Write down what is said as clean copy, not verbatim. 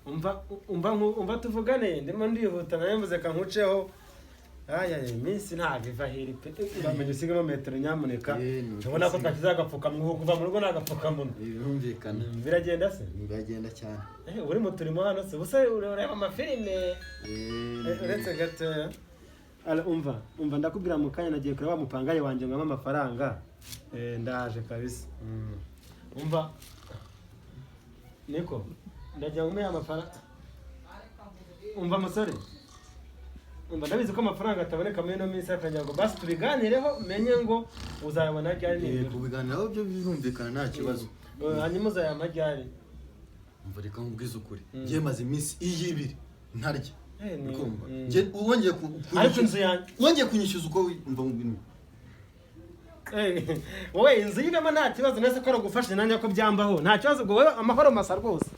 umva tuvugane ndimo ndihuta nawe mvuze kankuceho iminsi ntabwo iva hiri pe uramenye usigamo metero nyamuneka ubona ko twakiza agapfukamunwa kuva mu rugo n'agapfukamunwa birumvikana biragenda se biragenda cyane uri mu turimo hano se ubusa ureba amafilime uretse gatoya umva ndakubwira mu kanya nagiye kureba wa mupangaye wanjye ngamo amafaranga ndaje kabisa umva niko ndagira ngo amafaranga umva musore ndabizi ko amafaranga ataboneka muri ino minsi akagira ngo basi tubiganireho menye ngo uzayabona ryari kubiganiraho byo birumvikana nta kibazo hanyuma uzayama ryari umva reka nkubwize ukuri ngiye maze iminsi ibiri ntarya wongeye kunyishyuza uko wumva mu bintu wowe inzu y'ibamo nta kibazo nese ko aragufashe nanjye ko byambaho nta kibazo ngo wowe amahoro masa rwose